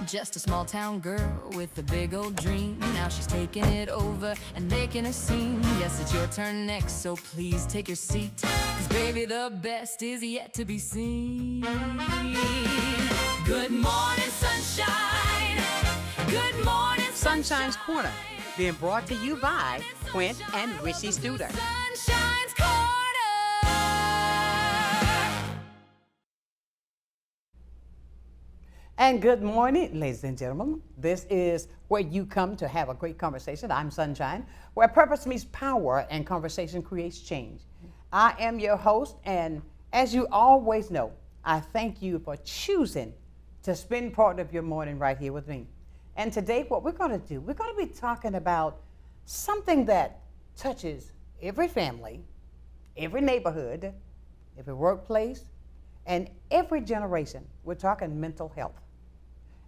Just a small town girl with a big old dream. Now she's taking it over and making a scene. Yes, it's your turn next, so please take your seat. 'Cause baby, the best is yet to be seen. Good morning, sunshine. Good morning, Sunshine's Corner, being brought to you by Quint and Rishi Studer. Sunshine's Corner. And good morning, ladies and gentlemen. This is where you come to have a great conversation. I'm Sunshine, where purpose meets power and conversation creates change. I am your host, and as you always know, I thank you for choosing to spend part of your morning right here with me. And today, what we're going to do, we're going to be talking about something that touches every family, every neighborhood, every workplace, and every generation. We're talking mental health.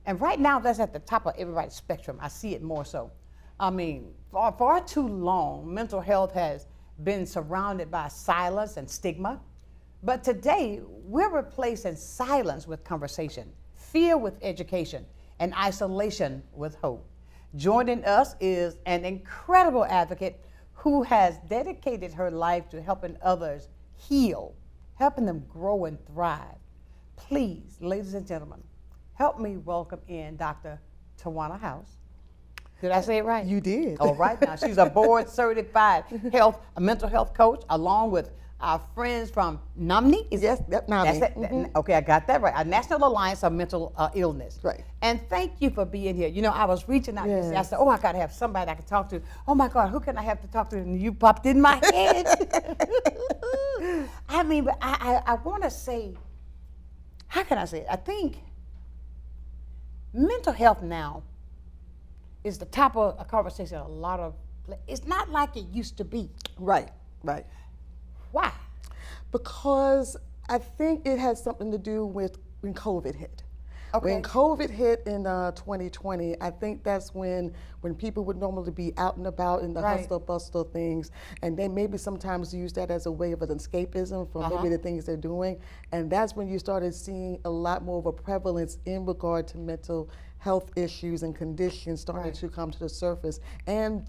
And right now, that's at the top of everybody's spectrum. I see it more so. I mean, for far too long, mental health has been surrounded by silence and stigma. But today, we're replacing silence with conversation, fear with education, and isolation with hope. Joining us is an incredible advocate who has dedicated her life to helping others heal, helping them grow and thrive. Please, ladies and gentlemen, help me welcome in Dr. Tawana House. Did I say it right? You did. All right. Now, she's a board-certified mental health coach, along with our friends from NAMI. Yes, NAMI. That's it. Okay, I got that right. A National Alliance of Mental Illness. Right. And thank you for being here. You know, I was reaching out. Yes. I said, oh, I got to have somebody I can talk to. Oh, my God, who can I have to talk to? And you popped in my head. I mean, but I want to say, how can I say it? I think mental health now is the top of a conversation. A lot of, it's not like it used to be. Right, right. Why? Because I think it has something to do with when COVID hit. Okay. When COVID hit in 2020, I think that's when people would normally be out and about in the Right. hustle bustle things, and they maybe sometimes use that as a way of an escapism from maybe the things they're doing, and that's when you started seeing a lot more of a prevalence in regard to mental health issues and conditions starting to come to the surface, and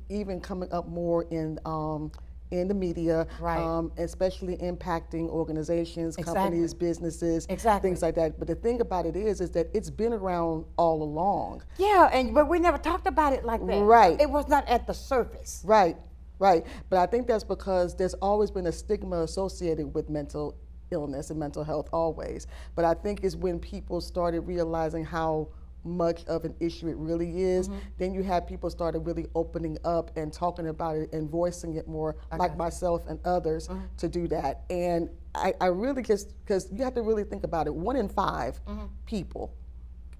even coming up more in the media, Right. especially impacting organizations, Exactly. companies, businesses, Exactly. things like that. But the thing about it is that it's been around all along. Yeah, but we never talked about it like that. Right. It was not at the surface. Right, right. But I think that's because there's always been a stigma associated with mental illness and mental health always. But I think it's when people started realizing how much of an issue it really is, then you have people started really opening up and talking about it and voicing it more, like myself and others, to do that. And I really just, because you have to really think about it, 1 in 5 people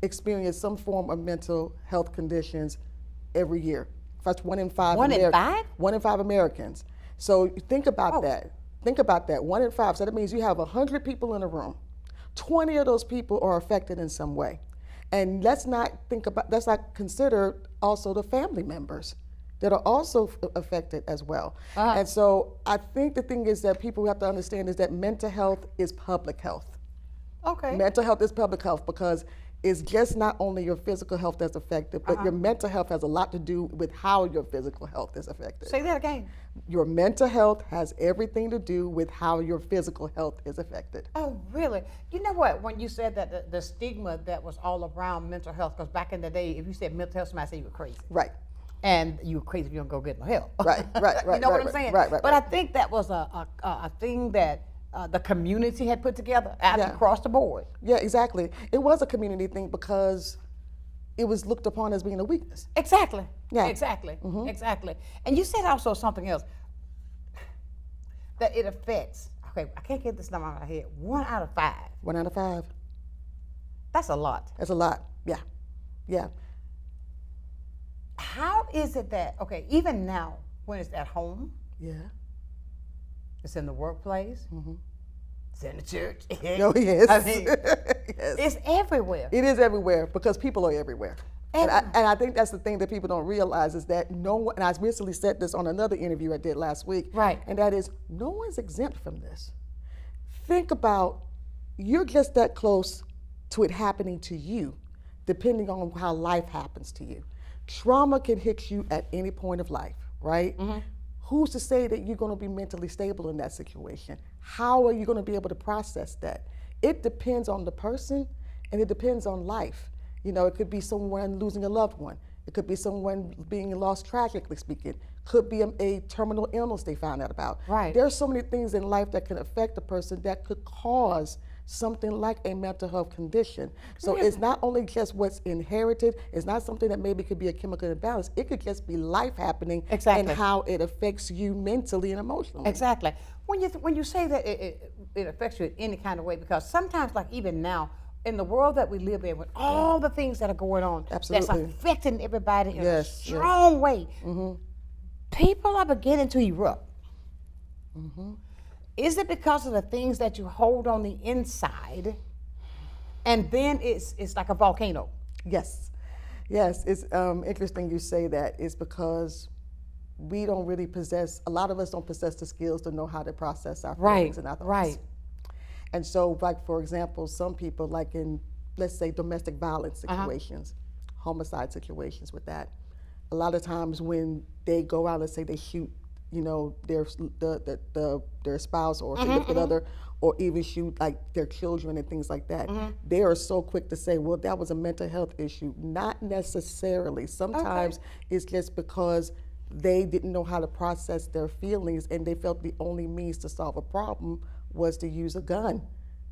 experience some form of mental health conditions every year. That's 1 in 5 1 in 5? 1 in 5 Americans. So think about that. Think about that, 1 in 5. So that means you have 100 people in a room. 20 of those people are affected in some way. And let's not consider also the family members that are also affected as well. And so I think the thing is that people have to understand is that mental health is public health. Okay. Mental health is public health because it's just not only your physical health that's affected, but your mental health has a lot to do with how your physical health is affected. Say that again. Your mental health has everything to do with how your physical health is affected. Oh, really? You know what? When you said that the stigma that was all around mental health, because back in the day, if you said mental health, somebody said you were crazy. Right. And you were crazy if you don't go get no help. Right, right, You right, know what right, I'm saying? right, right, But right. I think that was a thing that the community had put together Yeah. across the board. Yeah, exactly. It was a community thing because it was looked upon as being a weakness. Exactly. Yeah. Exactly. Exactly. And you said also something else that it affects. Okay, I can't get this number out of my head. 1 out of 5. 1 out of 5. That's a lot. That's a lot. Yeah. Yeah. How is it that, okay, even now, when it's at home, Yeah. it's in the workplace, it's in the church. Oh, yes. I mean, Yes. it's everywhere. It is everywhere because people are everywhere. And I think that's the thing that people don't realize is that no one, and I recently said this on another interview I did last week, Right. and that is no one's exempt from this. Think about, you're just that close to it happening to you depending on how life happens to you. Trauma can hit you at any point of life, right? Who's to say that you're going to be mentally stable in that situation? How are you going to be able to process that? It depends on the person, and it depends on life. You know, it could be someone losing a loved one. It could be someone being lost tragically speaking. Could be a terminal illness they found out about. Right. There are so many things in life that can affect a person that could cause something like a mental health condition. So it's not only just what's inherited, it's not something that maybe could be a chemical imbalance, it could just be life happening and how it affects you mentally and emotionally. Exactly. When you say that it affects you in any kind of way, because sometimes, like even now, in the world that we live in, with all the things that are going on, that's affecting everybody in a strong way, people are beginning to erupt. Is it because of the things that you hold on the inside, and then it's like a volcano? Yes, it's interesting you say that. It's because we don't really possess, a lot of us don't possess the skills to know how to process our feelings and our thoughts. Right. And so, like, for example, some people, like in, let's say, domestic violence situations, homicide situations with that, a lot of times when they go out and say they shoot, you know, their spouse or significant other, or even shoot like their children and things like that, they are so quick to say, well, that was a mental health issue. Not necessarily. Sometimes it's just because they didn't know how to process their feelings, and they felt the only means to solve a problem was to use a gun,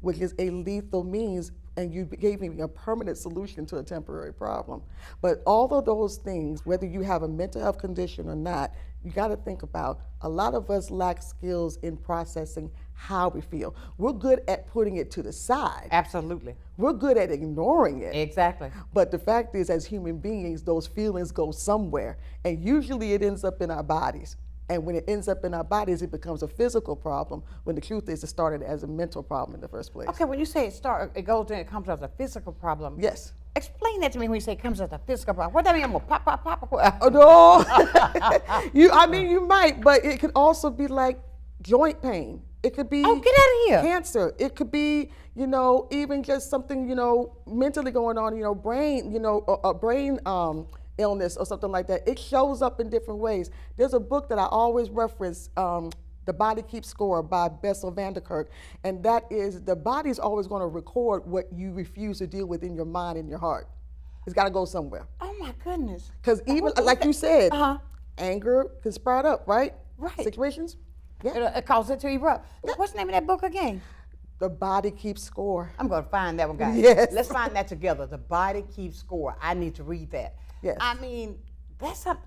which is a lethal means, and you gave me a permanent solution to a temporary problem. But all of those things, whether you have a mental health condition or not, you got to think about, a lot of us lack skills in processing how we feel. We're good at putting it to the side. Absolutely. We're good at ignoring it. Exactly. But the fact is, as human beings, those feelings go somewhere, and usually it ends up in our bodies. And when it ends up in our bodies, it becomes a physical problem, when the truth is it started as a mental problem in the first place. Okay, when you say it goes in, it comes as a physical problem. Yes. Explain that to me when you say it comes as a physical problem. What do that mean? I'm going to pop, pop, pop? Oh, no. You might, but it could also be like joint pain. It could be get out of here. Cancer. It could be, even just something, mentally going on, brain, a brain illness or something like that. It shows up in different ways. There's a book that I always reference, The Body Keeps Score by Bessel van der Kolk, and that is, the body's always going to record what you refuse to deal with in your mind and your heart. It's got to go somewhere. Oh my goodness. Because even, like you said, anger can sprout up, right? Right. Situations. Yeah. It causes it to erupt. What's the name of that book again? The Body Keeps Score. I'm going to find that one, guys. Yes. Let's find that together. The Body Keeps Score. I need to read that. Yes. I mean, that's a.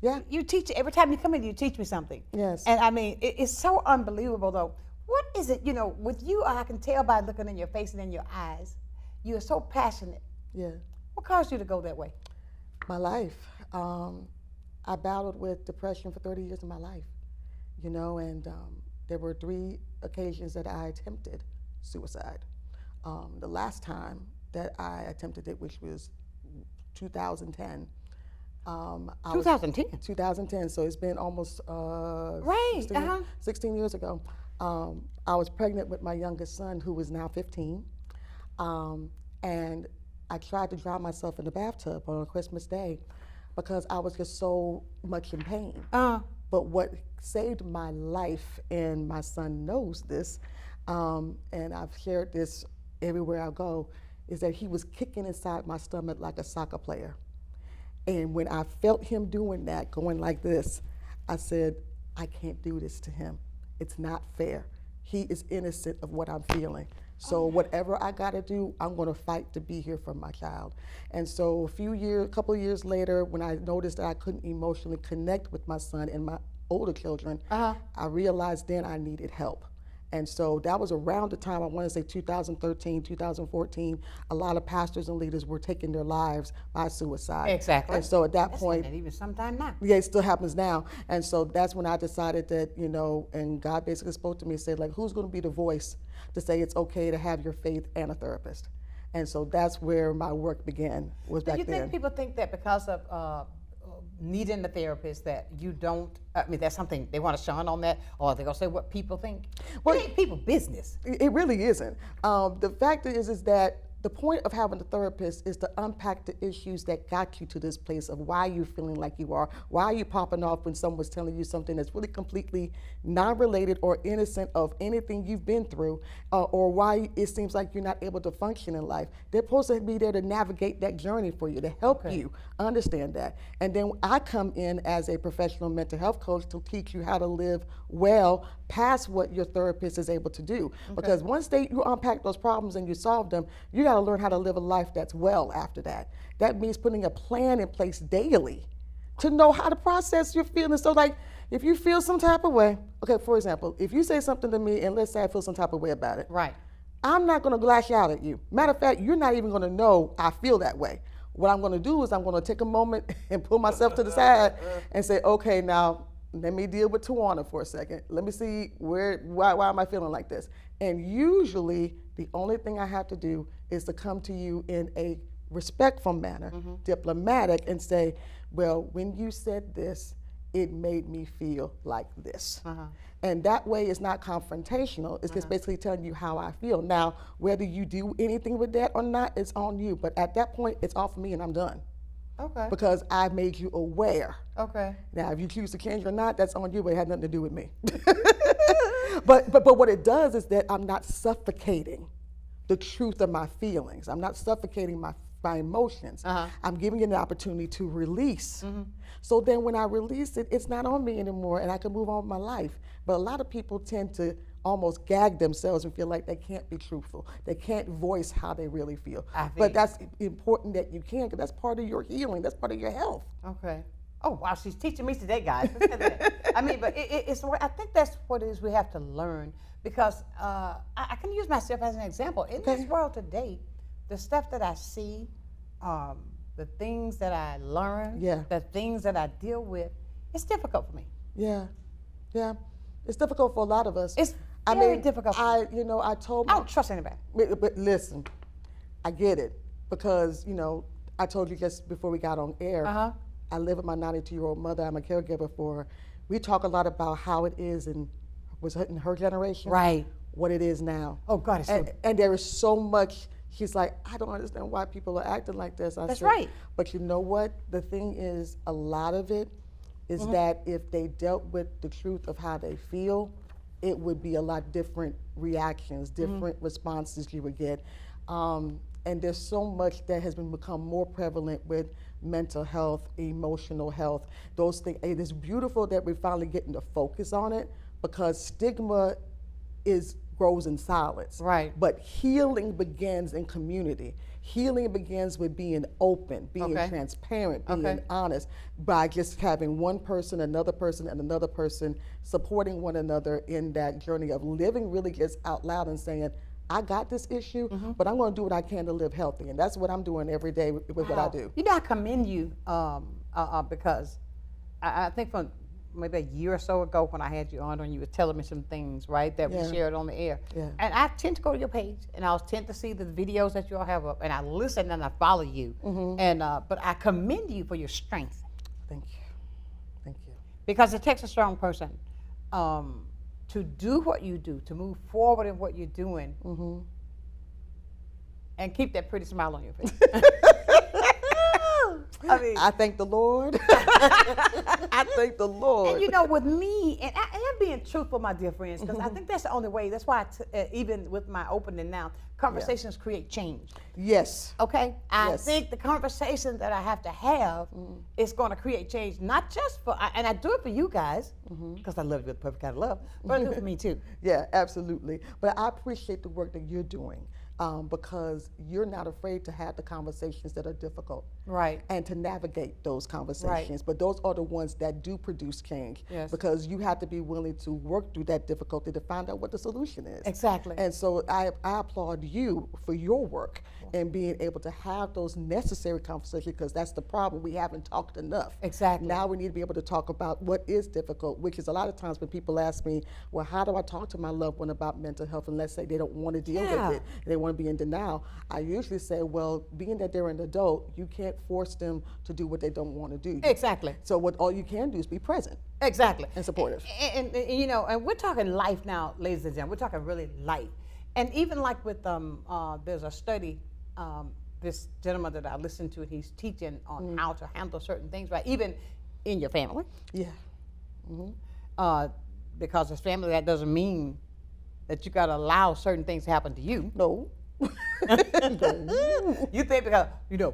Yeah. You teach, every time you come in, you teach me something. Yes. And I mean, it's so unbelievable, though. What is it, with you, I can tell by looking in your face and in your eyes, you are so passionate. Yeah. What caused you to go that way? My life. I battled with depression for 30 years of my life, and there were 3 occasions that I attempted suicide. The last time that I attempted it, which was 2010. 2010? 2010, so it's been almost 16 years ago. I was pregnant with my youngest son, who was now 15, and I tried to drown myself in the bathtub on a Christmas Day because I was just so much in pain. But what saved my life, and my son knows this, and I've shared this everywhere I go, is that he was kicking inside my stomach like a soccer player. And when I felt him doing that, going like this, I said, I can't do this to him. It's not fair. He is innocent of what I'm feeling. So whatever I gotta do, I'm gonna fight to be here for my child. And so a couple of years later, when I noticed that I couldn't emotionally connect with my son and my older children, I realized then I needed help. And so that was around the time, I want to say 2013, 2014, a lot of pastors and leaders were taking their lives by suicide. Exactly. And so at that point, and even sometime now. yeah, it still happens now. And so that's when I decided that, and God basically spoke to me and said, like, who's going to be the voice to say it's okay to have your faith and a therapist? And so that's where my work began, was back then. Do you think people think that because of needing a therapist that you don't, that's something they want to shun on that, or they're going to say what people think? Well, it ain't people business. It really isn't. The fact is that the point of having a therapist is to unpack the issues that got you to this place of why you're feeling like you are, why you're popping off when someone's telling you something that's really completely non-related or innocent of anything you've been through, or why it seems like you're not able to function in life. They're supposed to be there to navigate that journey for you, to help you understand that. And then I come in as a professional mental health coach to teach you how to live well past what your therapist is able to do. Because once you unpack those problems and you solve them, you got to learn how to live a life that's well after that. That means putting a plan in place daily to know how to process your feelings. So like, if you feel some type of way, okay, for example, if you say something to me and let's say I feel some type of way about it, Right. I'm not going to lash out at you. Matter of fact, you're not even going to know I feel that way. What I'm going to do is I'm going to take a moment and pull myself to the side and say, okay, now let me deal with Tawana for a second. Let me see why am I feeling like this? And usually the only thing I have to do is to come to you in a respectful manner, diplomatic, and say, well, when you said this, it made me feel like this. And that way it's not confrontational. It's just basically telling you how I feel. Now, whether you do anything with that or not, it's on you. But at that point, it's off me and I'm done. Okay. Because I made you aware. Okay. Now, if you choose to change or not, that's on you, but it had nothing to do with me. But what it does is that I'm not suffocating the truth of my feelings. I'm not suffocating my emotions. I'm giving you an opportunity to release. So then when I release it, it's not on me anymore and I can move on with my life. But a lot of people tend to almost gag themselves and feel like they can't be truthful. They can't voice how they really feel. But that's important that you can, because that's part of your healing. That's part of your health. Okay. Oh, wow, she's teaching me today, guys. I mean, but it's, I think that's what it is we have to learn, because I can use myself as an example. In this world today, the stuff that I see, the things that I learn, the things that I deal with, it's difficult for me. Yeah. It's difficult for a lot of us. It's very difficult. I told I don't trust anybody. But listen, I get it, because, I told you just before we got on air, I live with my 92-year-old mother. I'm a caregiver for her. We talk a lot about how it is in her generation, Right. what it is now. Oh, God, it's so. And there is so much. She's like, I don't understand why people are acting like this. That's right. But you know what? The thing is, a lot of it is that if they dealt with the truth of how they feel, it would be a lot different reactions, different responses you would get. And there's so much that has become more prevalent with mental health, emotional health, those things. It is beautiful that we're finally getting to focus on it, because stigma grows in silence. Right. But healing begins in community. Healing begins with being open, being transparent, being honest, by just having one person, another person, and another person supporting one another in that journey of living really just out loud and saying, I got this issue, but I'm going to do what I can to live healthy. And that's what I'm doing every day with what I do. You know, I commend you because I think from maybe a year or so ago when I had you on, when you were telling me some things, right, that we shared on the air. And I tend to go to your page, and I'll tend to see the videos that you all have up, and I listen and I follow you. And but I commend you for your strength. Thank you. Thank you. Because it takes a strong person to do what you do, to move forward in what you're doing, and keep that pretty smile on your face. I mean, I thank the Lord. I thank the Lord. And you know, with me, and I am being truthful, my dear friends, because I think that's the only way. That's why, even with my opening now, conversations create change. Yes. Okay? I think the conversation that I have to have is going to create change, not just for, and I do it for you guys, because I love you with perfect kind of love, but I do it for me too. Yeah, absolutely. But I appreciate the work that you're doing. Because you're not afraid to have the conversations that are difficult. Right. And to navigate those conversations. But those are the ones that do produce change. Yes. Because you have to be willing to work through that difficulty to find out what the solution is. Exactly. And so I applaud you for your work and being able to have those necessary conversations, because that's the problem. We haven't talked enough. Exactly. Now we need to be able to talk about what is difficult, which is a lot of times when people ask me, well, how do I talk to my loved one about mental health? And let's say they don't want to deal with it, and they want to be in denial. I usually say, well, being that they're an adult, you can't force them to do what they don't want to do. Exactly. So all you can do is be present. Exactly. And supportive. And you know, and we're talking life now, ladies and gentlemen. We're talking really life. And even like with there's a study this gentleman that I listened to, he's teaching on how to handle certain things, right? Even in your family. Yeah. Because it's family, that doesn't mean that you got to allow certain things to happen to you. No. You think because,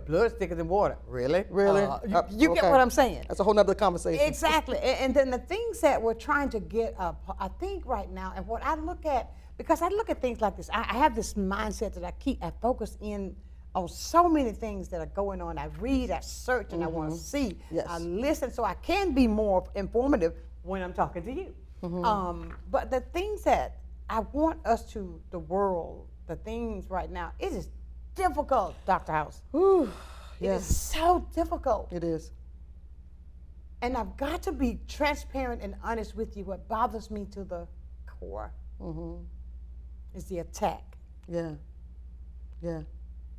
blood's thicker than water. Really? Really? You get Okay. what I'm saying? That's a whole nother conversation. Exactly. And then the things that we're trying to get up, I think right now, and what I look at, because I look at things like this, I have this mindset that I focus in on so many things that are going on. I read, I search, and I want to see. Yes. I listen so I can be more informative when I'm talking to you. But the things that I want us to, the world, the things right now, it is difficult, Dr. House. Whew. It is so difficult. It is. And I've got to be transparent and honest with you. What bothers me to the core is the attack, Yeah. Yeah.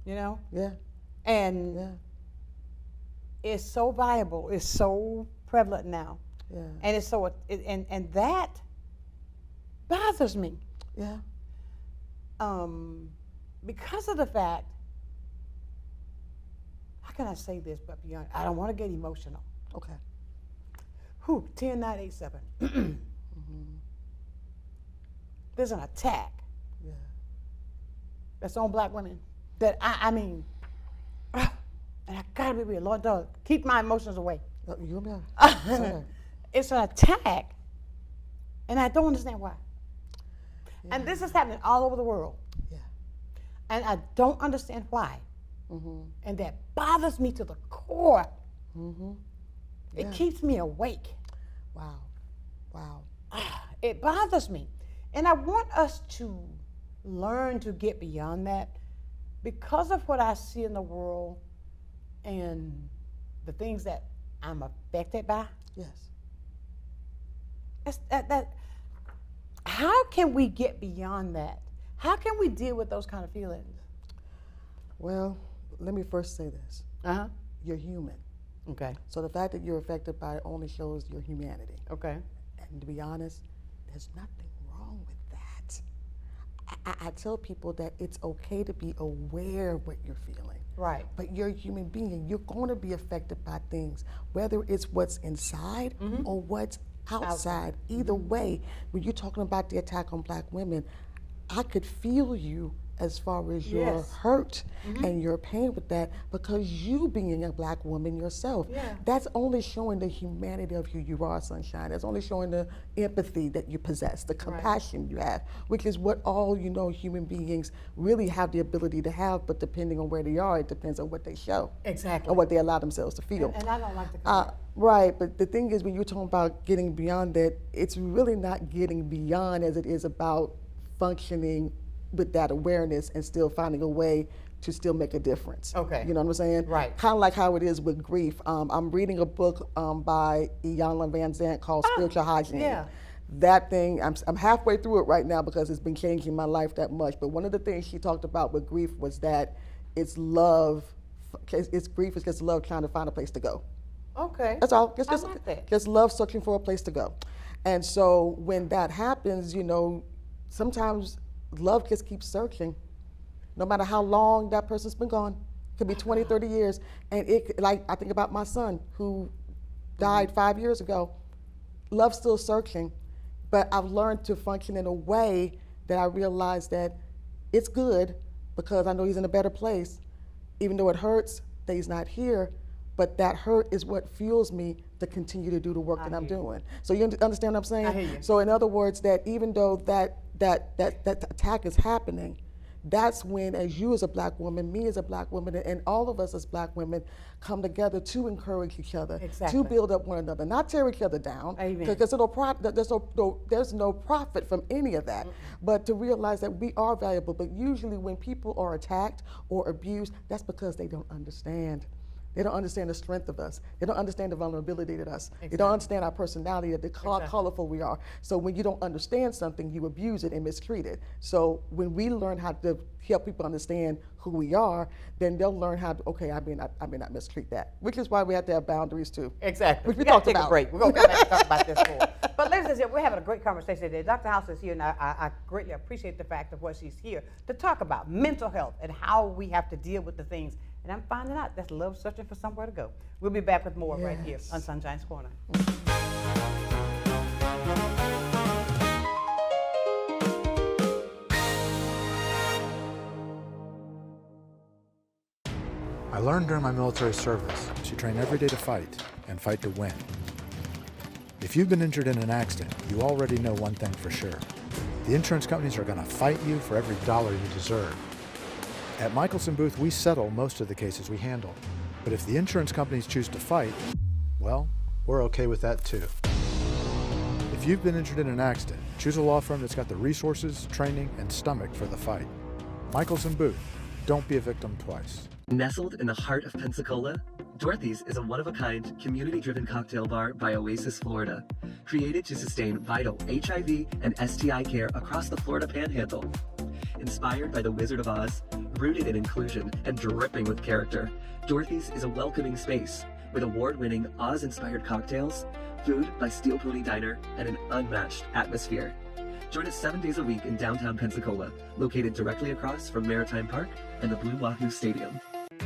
Yeah. Yeah. And it's so viable, it's so prevalent now. Yeah. And it's so, and that bothers me. Yeah. Because of the fact, how can I say this but beyond, I don't want to get emotional. Okay. 10, 9, 8, 7. There's an attack Yeah. that's on black women that I mean, and I gotta be real, Lord, dog, keep my emotions away. You and me. It's an attack, and I don't understand why. And this is happening all over the world, Yeah. and I don't understand why. And that bothers me to the core. It keeps me awake. Wow. Wow. It bothers me. And I want us to learn to get beyond that because of what I see in the world and the things that I'm affected by. Yes. How can we get beyond that? How can we deal with those kind of feelings? Well, let me first say this. You're human. Okay. So the fact that you're affected by it only shows your humanity. Okay. And to be honest, there's nothing wrong with that. I tell people that it's okay to be aware of what you're feeling. Right. But you're a human being. You're going to be affected by things, whether it's what's inside or what's outside. Either way, when you're talking about the attack on black women, I could feel you as far as your hurt and your pain with that, because you being a black woman yourself, that's only showing the humanity of who you are, Sunshine. That's only showing the empathy that you possess, the compassion you have, which is what all human beings really have the ability to have, but depending on where they are, it depends on what they show. Exactly. Or what they allow themselves to feel. And I don't like the Right, but the thing is, when you're talking about getting beyond that, it's really not getting beyond as it is about functioning with that awareness and still finding a way to still make a difference. Okay. You know what I'm saying? Right. Kind of like how it is with grief. I'm reading a book by Iyanla Van Zandt called Spiritual Hygiene. Yeah. That thing, I'm halfway through it right now because it's been changing my life that much. But one of the things she talked about with grief was that it's grief is just love trying to find a place to go. Okay. That's all. I like that. Just love searching for a place to go. And so when that happens, sometimes love just keeps searching, no matter how long that person's been gone. It could be 20, 30 years. And I think about my son who died 5 years ago. Love's still searching, but I've learned to function in a way that I realize that it's good because I know he's in a better place. Even though it hurts that he's not here, but that hurt is what fuels me to continue to do the work that I'm doing. So you understand what I'm saying? I hear you. So in other words, that even though that attack is happening, that's when, as you as a black woman, me as a black woman, and all of us as black women come together to encourage each other, Exactly. to build up one another, not tear each other down, Amen. because there's no profit from any of that, but to realize that we are valuable. But usually when people are attacked or abused, that's because they don't understand. They don't understand the strength of us. They don't understand the vulnerability of us. They don't understand our personality, how colorful we are. So when you don't understand something, you abuse it and mistreat it. So when we learn how to help people understand who we are, then they'll learn how to, okay, I may not mistreat that, which is why we have to have boundaries too. Exactly. Which we gotta talked take about. a break. We're going to come back and talk about this more. But ladies and gentlemen, we're having a great conversation today. Dr. House is here, and I greatly appreciate the fact of what she's here to talk about mental health and how we have to deal with the things. And I'm finding out that's love searching for somewhere to go. We'll be back with more right here on Sunshine's Corner. I learned during my military service to train every day to fight and fight to win. If you've been injured in an accident, you already know one thing for sure. The insurance companies are going to fight you for every dollar you deserve. At Michelson Booth, we settle most of the cases we handle. But if the insurance companies choose to fight, well, we're okay with that too. If you've been injured in an accident, choose a law firm that's got the resources, training, and stomach for the fight. Michelson Booth, don't be a victim twice. Nestled in the heart of Pensacola, Dorothy's is a one-of-a-kind, community-driven cocktail bar by Oasis, Florida, created to sustain vital HIV and STI care across the Florida Panhandle. Inspired by the Wizard of Oz, rooted in inclusion and dripping with character, Dorothy's is a welcoming space with award-winning Oz-inspired cocktails, food by Steel Pony Diner, and an unmatched atmosphere. Join us 7 days a week in downtown Pensacola, located directly across from Maritime Park and the Blue Wahoo Stadium.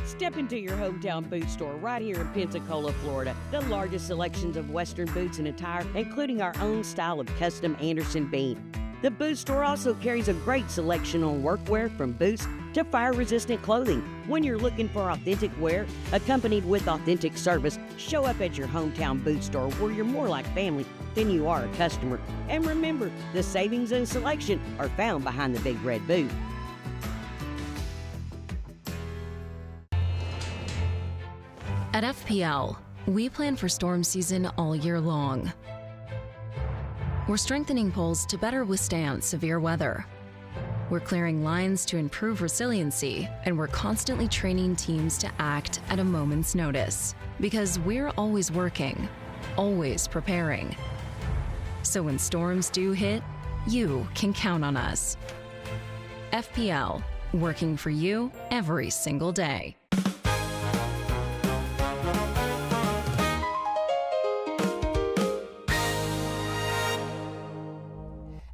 Step into your hometown boot store right here in Pensacola, Florida. The largest selections of Western boots and attire, including our own style of custom Anderson bean. The boot store also carries a great selection on workwear from boots to fire-resistant clothing. When you're looking for authentic wear, accompanied with authentic service, show up at your hometown boot store where you're more like family than you are a customer. And remember, the savings and selection are found behind the big red boot. At FPL, we plan for storm season all year long. We're strengthening poles to better withstand severe weather. We're clearing lines to improve resiliency, and we're constantly training teams to act at a moment's notice. Because we're always working, always preparing. So when storms do hit, you can count on us. FPL, working for you every single day.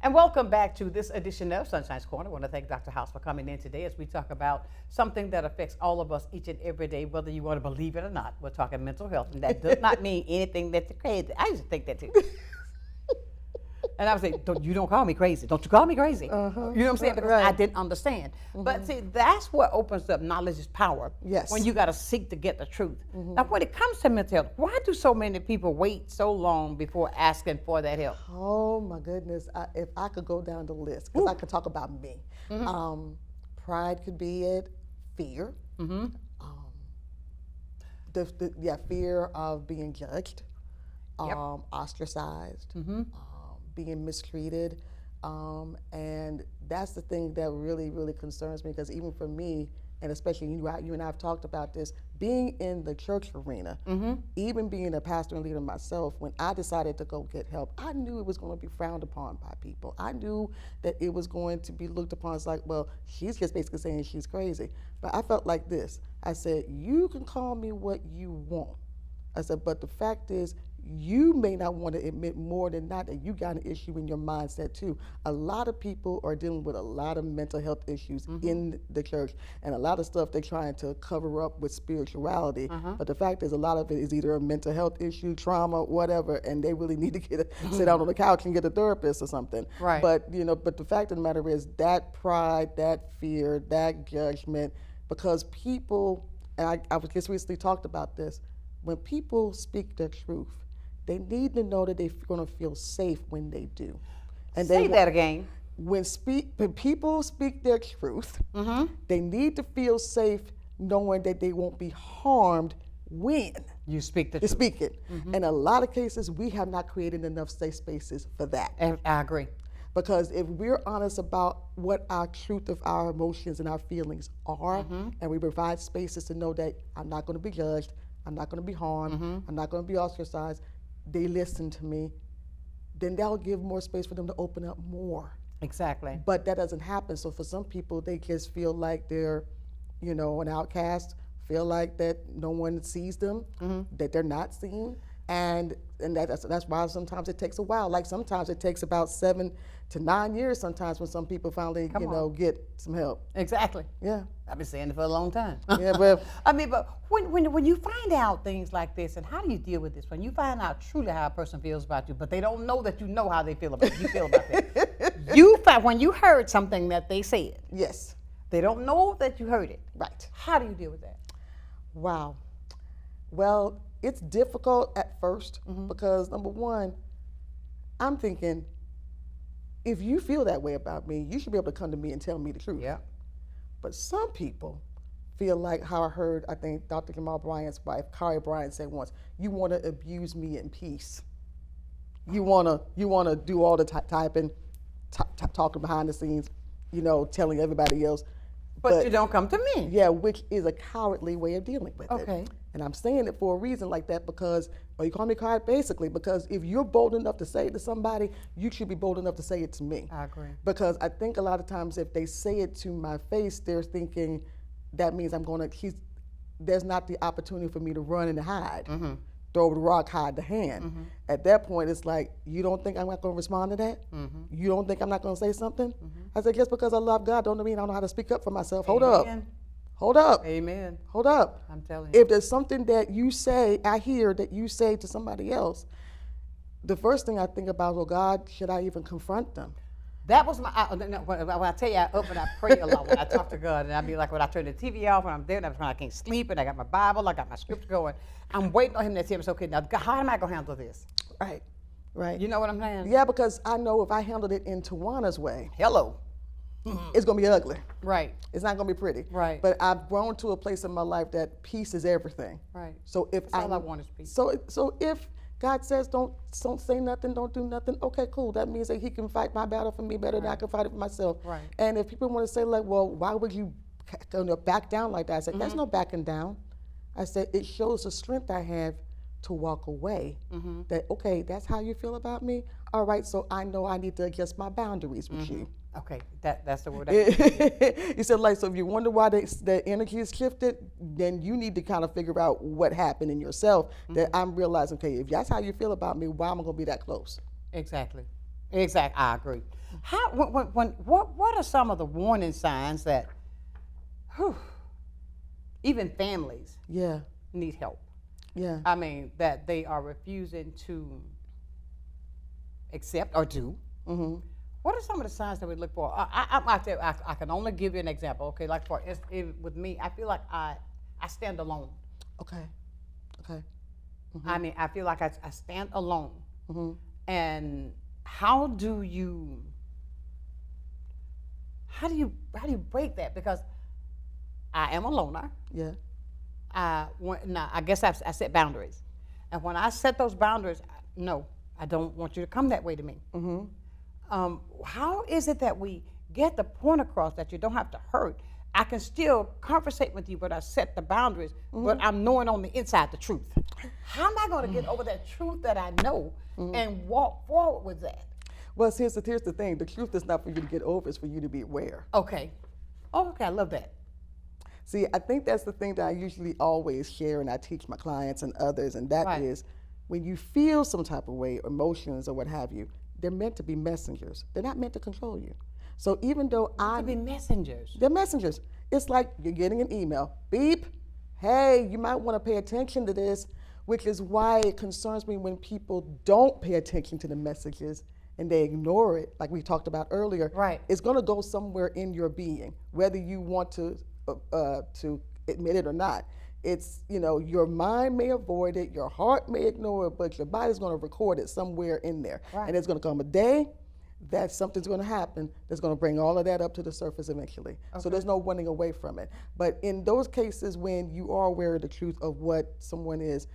And welcome back to this edition of Sunshine's Corner. I want to thank Dr. House for coming in today as we talk about something that affects all of us each and every day, whether you want to believe it or not. We're talking mental health, and that does not mean anything that's crazy. I used to think that too. And I would say, you don't call me crazy. Don't you call me crazy. You know what I'm saying? Because I didn't understand. But see, that's what opens up knowledge is power. Yes. When you got to seek to get the truth. Now, when it comes to mental health, why do so many people wait so long before asking for that help? Oh my goodness, if I could go down the list, because I could talk about me. Pride could be it, fear. Fear of being judged, ostracized, being mistreated. And that's the thing that really, really concerns me, because even for me, and especially you and I have talked about this, being in the church arena, even being a pastor and leader myself, when I decided to go get help, I knew it was going to be frowned upon by people. I knew that it was going to be looked upon as like, well, she's just basically saying she's crazy. But I felt like this. I said, you can call me what you want. I said, but the fact is, you may not want to admit more than not that you got an issue in your mindset too. A lot of people are dealing with a lot of mental health issues in the church, and a lot of stuff they're trying to cover up with spirituality. But the fact is, a lot of it is either a mental health issue, trauma, whatever, and they really need to sit down on the couch and get a therapist or something. Right. But but the fact of the matter is that pride, that fear, that judgment, because people, and I just recently talked about this, when people speak their truth, they need to know that they're going to feel safe when they do. And Say that again. When people speak their truth, they need to feel safe knowing that they won't be harmed when You speak the they truth. speak it. In a lot of cases, we have not created enough safe spaces for that. And I agree. Because if we're honest about what our truth of our emotions and our feelings are, and we provide spaces to know that I'm not going to be judged, I'm not going to be harmed, I'm not going to be ostracized, they listen to me, then that'll give more space for them to open up more. Exactly. But that doesn't happen. So for some people, they just feel like they're, an outcast, feel like that no one sees them, that they're not seen. And that's why sometimes it takes a while. Like sometimes it takes about 7 to 9 years sometimes when some people finally, get some help. Exactly. Yeah. I've been saying it for a long time. Yeah, but but when you find out things like this, and how do you deal with this? When you find out truly how a person feels about you, but they don't know that you know how they feel about you feel about them. When you heard something that they said, yes, they don't know that you heard it. right. How do you deal with that? Wow. Well, it's difficult at first because number one, I'm thinking, if you feel that way about me, you should be able to come to me and tell me the truth. Yeah. But some people feel like how I heard, I think Dr. Jamal Bryant's wife, Kari Bryant, said once, you want to abuse me in peace. You want to do all the typing, talking behind the scenes, telling everybody else. But you don't come to me. Yeah, which is a cowardly way of dealing with it. Okay. And I'm saying it for a reason like that because, or you call me coward basically, because if you're bold enough to say it to somebody, you should be bold enough to say it to me. I agree. Because I think a lot of times if they say it to my face, they're thinking that means there's not the opportunity for me to run and hide. Throw the rock, hide the hand. At that point, it's like, you don't think I'm not going to respond to that? You don't think I'm not going to say something? I said, just because I love God don't mean I don't know how to speak up for myself. Hold up. Hold up. Amen. Hold up. I'm telling you. If there's something that you say, I hear that you say to somebody else, the first thing I think about, well, God, should I even confront them? That was when I tell you I up and I pray a lot when I talk to God, and I be like, when I turn the TV off, when I'm there, and when I can't sleep, and I got my Bible, I got my scripture going, I'm waiting on Him to tell me, okay, now God, how am I going to handle this? Right, right. You know what I'm saying? Yeah, because I know if I handled it in Tawana's way, Hello. it's going to be ugly. Right. It's not going to be pretty. Right. But I've grown to a place in my life that peace is everything. Right. So if That's all I want is peace. So if God says don't say nothing, don't do nothing, okay, cool. That means that He can fight my battle for me better than I can fight it for myself. Right. And if people want to say like, well, why would you back down like that? I said, there's no backing down. I said, it shows the strength I have to walk away. That, okay, that's how you feel about me? All right, so I know I need to adjust my boundaries with you. Okay, that's the word. You said, like, so if you wonder why the energy is shifted, then you need to kind of figure out what happened in yourself. That I'm realizing, okay, if that's how you feel about me, why am I going to be that close? Exactly. I agree. What are some of the warning signs that even families need help? Yeah. I mean, that they are refusing to accept or do. What are some of the signs that we look for? I can only give you an example. Okay, like with me, I feel like I stand alone. Okay. I mean, I feel like I stand alone. And how do you break that? Because I am a loner. Yeah. I guess I set boundaries, and when I set those boundaries, no, I don't want you to come that way to me. How is it that we get the point across that you don't have to hurt? I can still conversate with you, but I set the boundaries, but I'm knowing on the inside the truth. How am I going to get over that truth that I know and walk forward with that? Well, here's the thing. The truth is not for you to get over, it's for you to be aware. Okay. Oh, okay, I love that. See, I think that's the thing that I usually always share and I teach my clients and others, and that is when you feel some type of way, emotions or what have you, they're meant to be messengers. They're not meant to control you. So even though To be messengers. they're messengers. It's like you're getting an email, beep, hey, you might want to pay attention to this, which is why it concerns me when people don't pay attention to the messages and they ignore it, like we talked about earlier. Right. It's going to go somewhere in your being, whether you want to admit it or not. It's, your mind may avoid it, your heart may ignore it, but your body's going to record it somewhere in there. Right. And it's going to come a day that something's going to happen that's going to bring all of that up to the surface eventually. Okay. So there's no running away from it. But in those cases when you are aware of the truth of what someone is,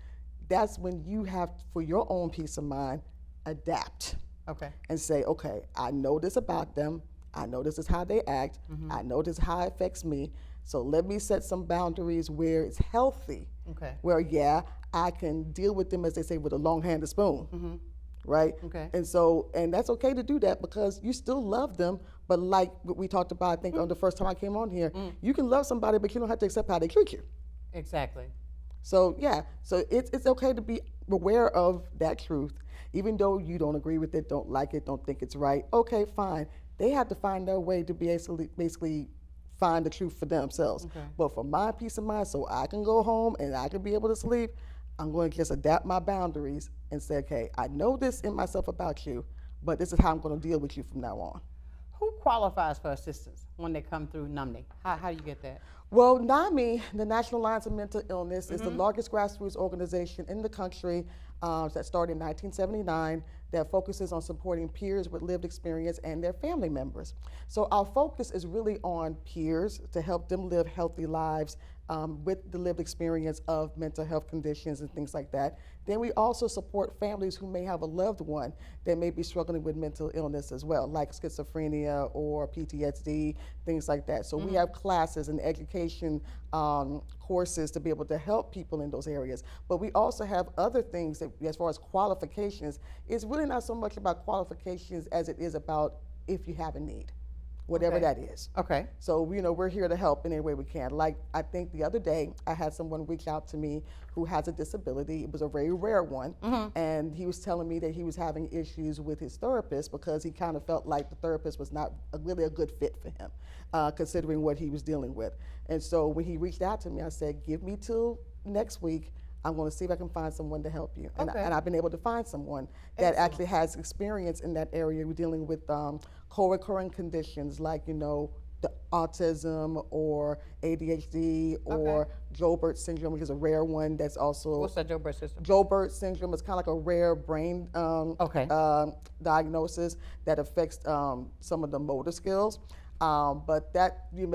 that's when you have, for your own peace of mind, adapt. Okay. and say, okay, I know this about them. I know this is how they act. I know this is how it affects me. So let me set some boundaries where it's healthy. Okay. Where, yeah, I can deal with them, as they say, with a long-handed spoon. Right? Okay. And that's okay to do that because you still love them. But like what we talked about, I think on the first time I came on here, you can love somebody, but you don't have to accept how they treat you. Exactly. So yeah, so it's okay to be aware of that truth, even though you don't agree with it, don't like it, don't think it's right. Okay, fine. They have to find their way to basically find the truth for themselves. Okay. But for my peace of mind, so I can go home and I can be able to sleep, I'm going to just adapt my boundaries and say, okay, I know this in myself about you, but this is how I'm going to deal with you from now on. Who qualifies for assistance when they come through NUMNI? How do you get that? Well, NAMI, the National Alliance of Mental Illness, is the largest grassroots organization in the country that started in 1979 that focuses on supporting peers with lived experience and their family members. So our focus is really on peers to help them live healthy lives with the lived experience of mental health conditions and things like that. Then we also support families who may have a loved one that may be struggling with mental illness as well, like schizophrenia or PTSD, things like that. So we have classes and education courses to be able to help people in those areas. But we also have other things that, as far as qualifications, it's really not so much about qualifications as it is about if you have a need, whatever that is. Okay. So, we're here to help in any way we can. Like, I think the other day, I had someone reach out to me who has a disability. It was a very rare one. And he was telling me that he was having issues with his therapist because he kind of felt like the therapist was not really a good fit for him, considering what he was dealing with. And so when he reached out to me, I said, give me till next week. I'm going to see if I can find someone to help you. And, Okay. and I've been able to find someone that actually has experience in that area. We're dealing with co-occurring conditions like, the autism or ADHD or Joubert syndrome, which is a rare one that's also... What's that Joubert syndrome? Joubert syndrome is kind of like a rare brain diagnosis that affects some of the motor skills. But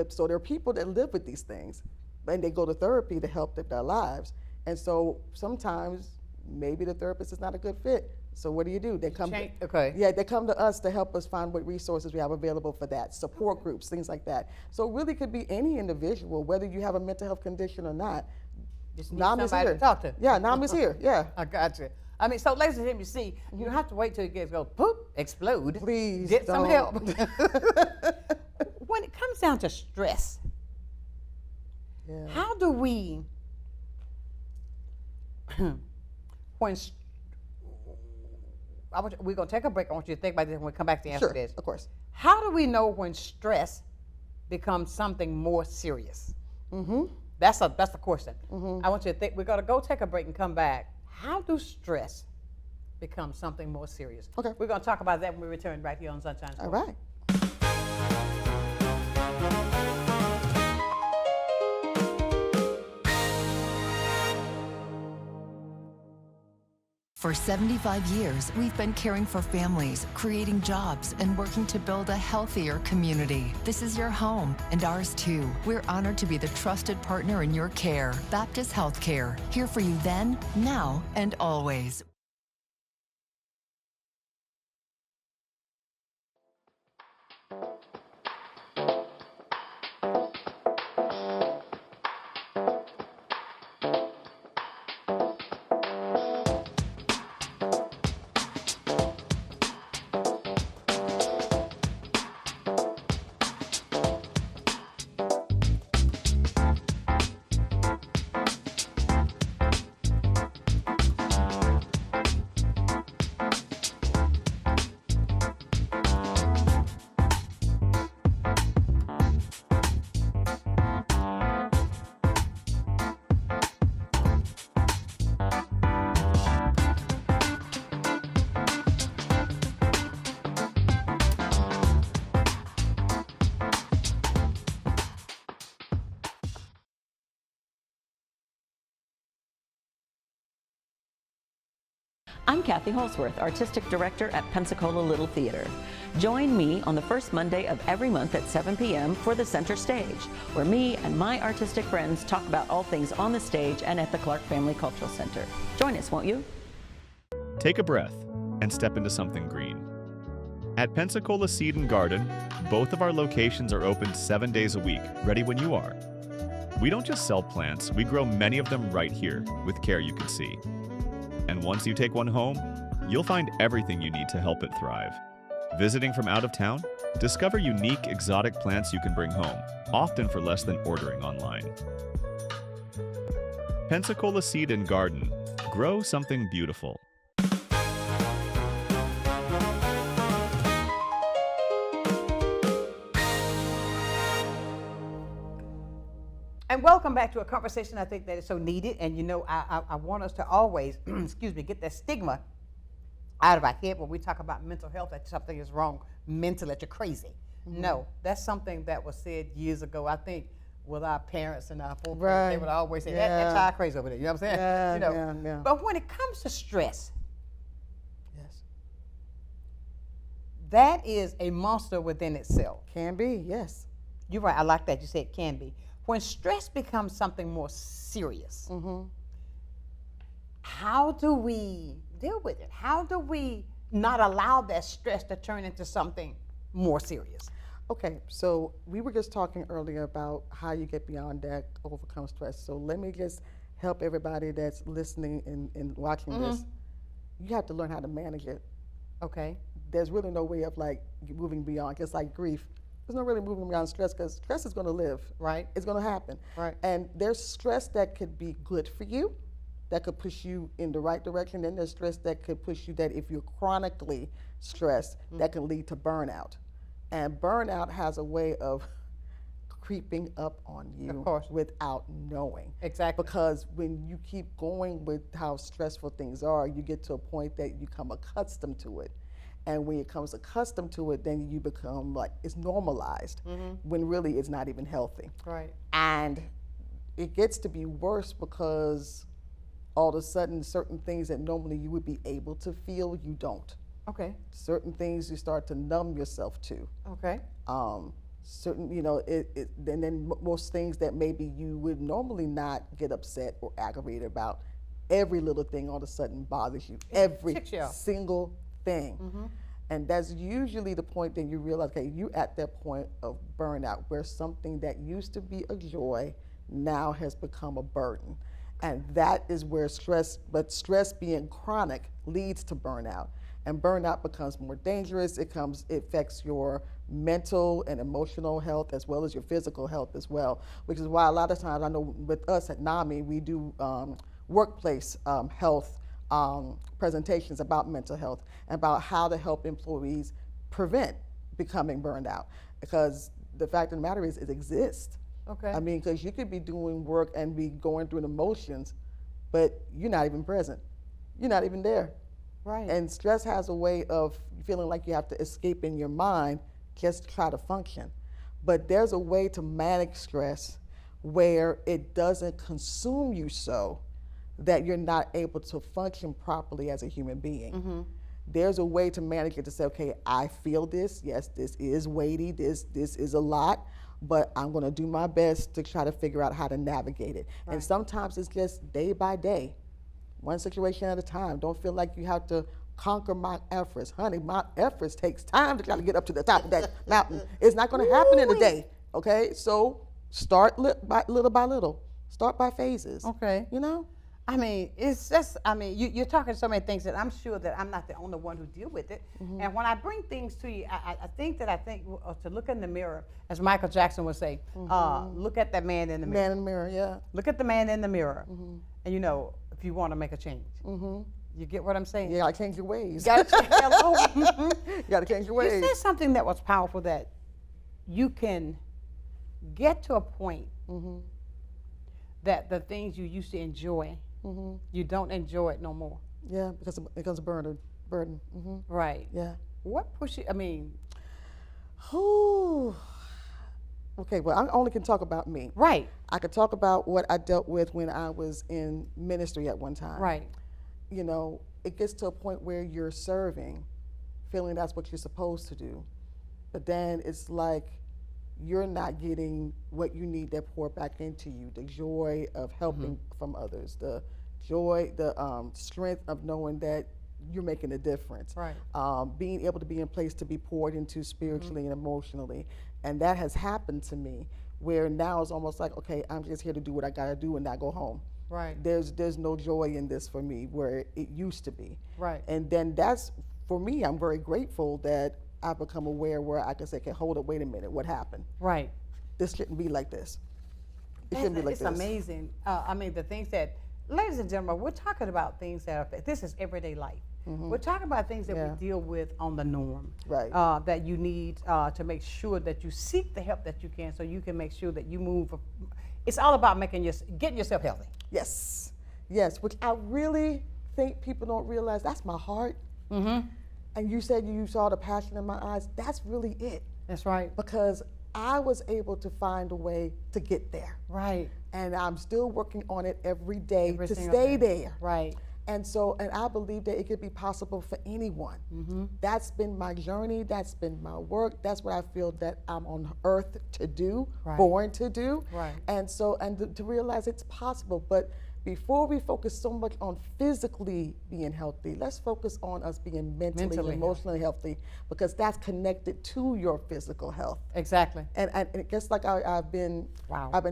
so there are people that live with these things, and they go to therapy to help their lives. And so sometimes maybe the therapist is not a good fit. So what do? They come they come to us to help us find what resources we have available for that, support groups, things like that. So it really could be any individual, whether you have a mental health condition or not. Just need NAMI is somebody here. to talk to. Yeah, NAMI is here, yeah. I got you. I mean, so ladies and gentlemen, you see, you don't have to wait till it gets go poof, explode. Please Get some don't. help. When it comes down to stress, how do we, we're going to take a break. I want you to think about this when we come back to answer this. Of course. How do we know when stress becomes something more serious? That's the question. I want you to think. We're going to go take a break and come back. How do stress become something more serious? Okay. We're going to talk about that when we return right here on Sunshine. All right. For 75 years, we've been caring for families, creating jobs, and working to build a healthier community. This is your home, and ours too. We're honored to be the trusted partner in your care. Baptist Healthcare, here for you then, now, and always. I'm Kathy Holsworth, Artistic Director at Pensacola Little Theater. Join me on the first Monday of every month at 7 p.m. for the Center Stage, where me and my artistic friends talk about all things on the stage and at the Clark Family Cultural Center. Join us, won't you? Take a breath and step into something green. At Pensacola Seed and Garden, both of our locations are open 7 days a week, ready when you are. We don't just sell plants, we grow many of them right here, with care you can see. And once you take one home, you'll find everything you need to help it thrive. Visiting from out of town? Discover unique, exotic plants you can bring home, often for less than ordering online. Pensacola Seed and Garden. Grow something beautiful. And welcome back to a conversation I think that is so needed. And you know, I want us to always, excuse me, get that stigma out of our head when we talk about mental health, that something is wrong mentally, that you're crazy. No, that's something that was said years ago. I think with our parents and our foreparents, they would always say, that child crazy over there. You know what I'm saying? Yeah, you know? yeah. But when it comes to stress, Yes. that is a monster within itself. Can be, yes. You're right. I like that. You said can be. When stress becomes something more serious, how do we deal with it? How do we not allow that stress to turn into something more serious? Okay, so we were just talking earlier about how you get beyond that, overcome stress. So let me just help everybody that's listening and watching this. You have to learn how to manage it. Okay. There's really no way of like moving beyond, just like grief. There's no really moving beyond stress because stress is going to live. Right. It's going to happen. Right. And there's stress that could be good for you, that could push you in the right direction. Then there's stress that could push you that if you're chronically stressed, that can lead to burnout. And burnout has a way of creeping up on you Of course. without knowing. Exactly. Because when you keep going with how stressful things are, you get to a point that you become accustomed to it. And when it becomes accustomed to it, then you become like, it's normalized, when really it's not even healthy. Right. And it gets to be worse because all of a sudden certain things that normally you would be able to feel, you don't. Okay. Certain things you start to numb yourself to. Okay. Certain, you know, then most things that maybe you would normally not get upset or aggravated about, every little thing all of a sudden bothers you. Every single thing. And that's usually the point that you realize, okay, you at that point of burnout where something that used to be a joy now has become a burden. And that is where stress being chronic leads to burnout. And burnout becomes more dangerous. It affects your mental and emotional health as well as your physical health as well, which is why a lot of times I know with us at NAMI, we do workplace health presentations about mental health and about how to help employees prevent becoming burned out. Because the fact of the matter is, it exists. Okay. I mean, because you could be doing work and be going through the motions, but you're not even present. You're not even there. Right. And stress has a way of feeling like you have to escape in your mind just to try to function. But there's a way to manage stress where it doesn't consume you so that you're not able to function properly as a human being. There's a way to manage it to say, okay, I feel this. Yes, this is weighty. This is a lot, but I'm going to do my best to try to figure out how to navigate it. Right. And sometimes it's just day by day, one situation at a time. Don't feel like you have to conquer Mount Everest. Honey, Mount Everest takes time to try to get up to the top of that mountain. It's not going to happen in a day, okay? So start little by little. Start by phases. Okay. You know? I mean, it's just, I mean, you're talking so many things that I'm sure that I'm not the only one who deal with it. And when I bring things to you, I think to look in the mirror, as Michael Jackson would say, look at that man in the mirror. Man in the mirror, yeah. Look at the man in the mirror. And you know, if you want to make a change. You get what I'm saying? Yeah, I change your ways. You gotta You gotta change your ways. You said something that was powerful, that you can get to a point that the things you used to enjoy, you don't enjoy it no more. Yeah, because it becomes a burden. Right. Yeah. What pushes, I mean. Okay, well, I only can talk about me. Right. I could talk about what I dealt with when I was in ministry at one time. Right. You know, it gets to a point where you're serving, feeling that's what you're supposed to do. But then it's like you're not getting what you need that pour back into you, the joy of helping from others, the joy, the strength of knowing that you're making a difference. Right. Being able to be in place to be poured into spiritually and emotionally. And that has happened to me, where now it's almost like, okay, I'm just here to do what I gotta do and not go home. Right. There's no joy in this for me where it used to be. Right. And then that's, for me, I'm very grateful that I've become aware where I can say, okay, hold up, wait a minute, what happened? Right. This shouldn't be like this. It shouldn't be like it's this. amazing. I mean, the things that, ladies and gentlemen, we're talking about things that are, this is everyday life. We're talking about things that we deal with on the norm. Right. That you need to make sure that you seek the help that you can, so you can make sure that you move. It's all about getting yourself healthy. Yes, yes, which I really think people don't realize, that's my heart. And you said you saw the passion in my eyes. That's really it. That's right. Because I was able to find a way to get there. Right. And I'm still working on it every day Every to single stay day. there. Right. And I believe that it could be possible for anyone. That's been my journey, that's been my work, that's what I feel that I'm on earth to do, born to do. Right. And to realize it's possible. But before we focus so much on physically being healthy, let's focus on us being mentally and emotionally healthy, because that's connected to your physical health. Exactly. And it gets like I've been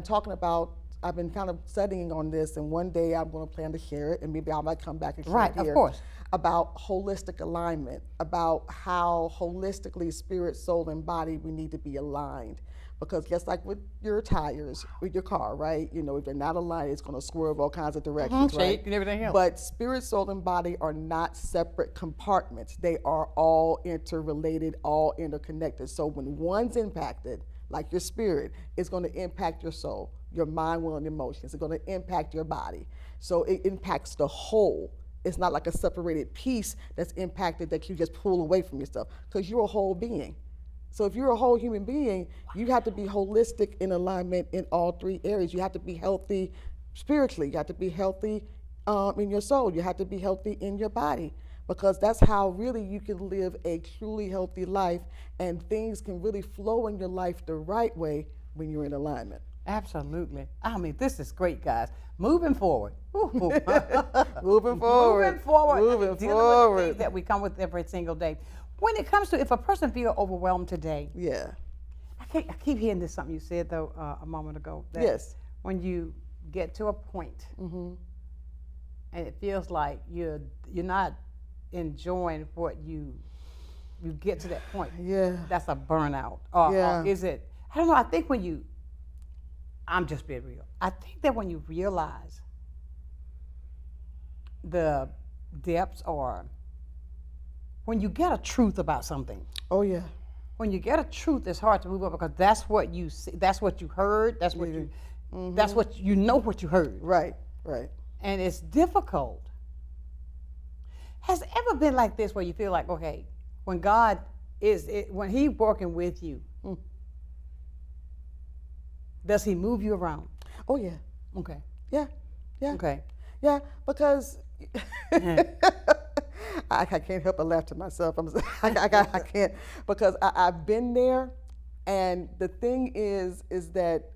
talking about, I've been kind of studying on this, and one day I'm going to plan to share it, and maybe I might come back and share it here. Of course. About holistic alignment, about how holistically spirit, soul, and body we need to be aligned. Because just like with your tires, with your car, right? You know, if they're not aligned, it's going to swerve all kinds of directions, right? Shake and everything else. But spirit, soul, and body are not separate compartments. They are all interrelated, all interconnected. So when one's impacted, like your spirit, it's going to impact your soul, your mind, will, and emotions. It's going to impact your body. So it impacts the whole. It's not like a separated piece that's impacted that you just pull away from yourself, because you're a whole being. So if you're a whole human being, you have to be holistic in alignment in all three areas. You have to be healthy spiritually. You have to be healthy in your soul. You have to be healthy in your body, because that's how really you can live a truly healthy life, and things can really flow in your life the right way when you're in alignment. Absolutely. I mean, this is great, guys. Moving forward. Moving forward. Moving forward. Moving Dealing forward. with the things that we come with every single day. When it comes to, if a person feels overwhelmed today, Yeah. I keep hearing this, something you said though a moment ago. That Yes. When you get to a point and it feels like you're not enjoying what you get to that point. Yeah. That's a burnout. Or is it? I don't know. I think I'm just being real. I think that when you realize the depths, or when you get a truth about something. Oh yeah. When you get a truth, it's hard to move up, because that's what you see, that's what you heard, that's what that's what you know what you heard. Right. Right. And it's difficult. Has it ever been like this, where you feel like, okay, when God when He's working with you, does He move you around? Oh yeah. Okay. Yeah. Yeah. Okay. Yeah. Because I can't help but laugh to myself. I can't, because I've been there, and the thing is that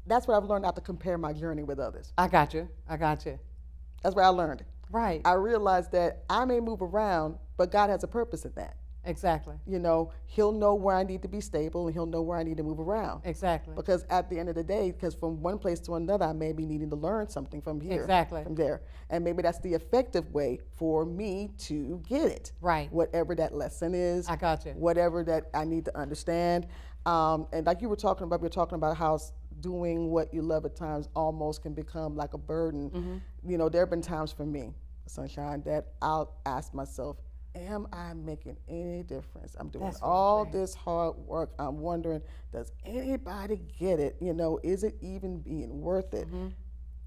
that's what I've learned, not to compare my journey with others. I got you. That's what I learned. Right. I realized that I may move around, but God has a purpose in that. Exactly. You know, He'll know where I need to be stable, and He'll know where I need to move around. Exactly. Because at the end of the day, because from one place to another, I may be needing to learn something from here. Exactly. From there. And maybe that's the effective way for me to get it. Right. Whatever that lesson is. I got you. Whatever that I need to understand. And like we were talking about how doing what you love at times almost can become like a burden. You know, there have been times for me, Sonshine, that I'll ask myself, am I making any difference? I'm doing all this hard work. I'm wondering, does anybody get it? You know, is it even being worth it?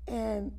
And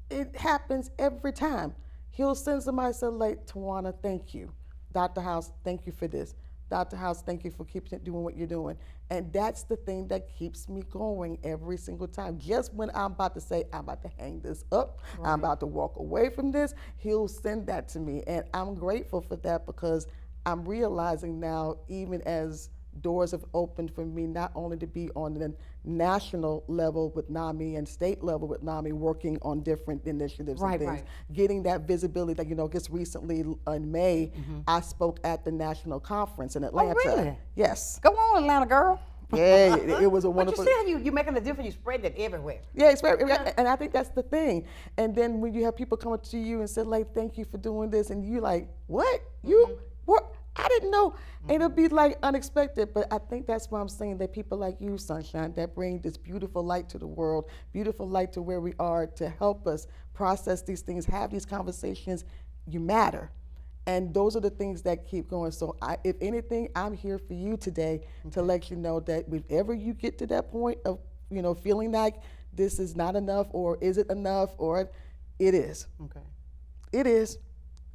it happens every time. He'll send somebody say, like, Tawana, thank you. Dr. House, thank you for this. Dr. House, thank you for keeping doing what you're doing. And that's the thing that keeps me going every single time. Just when I'm about to say, I'm about to hang this up, I'm about to walk away from this, He'll send that to me. And I'm grateful for that, because I'm realizing now, even as doors have opened for me not only to be on the national level with NAMI and state level with NAMI, working on different initiatives and things, getting that visibility. That, you know, just recently in May, I spoke at the national conference in Atlanta. Oh, really? Yes. Go on, Atlanta girl. Yeah, it was a wonderful. But you see how you're making a difference. You spread it everywhere. Yeah, it's very, and I think that's the thing. And then when you have people coming to you and say, like, thank you for doing this, and you like, what? You what? I didn't know. And it'll be like unexpected, but I think that's why I'm saying that people like you, Sonshine, that bring this beautiful light to the world, beautiful light to where we are, to help us process these things, have these conversations. You matter. And those are the things that keep going. So if anything, I'm here for you today to let you know that if ever you get to that point of, you know, feeling like this is not enough, or is it enough, or it is. Okay. It is.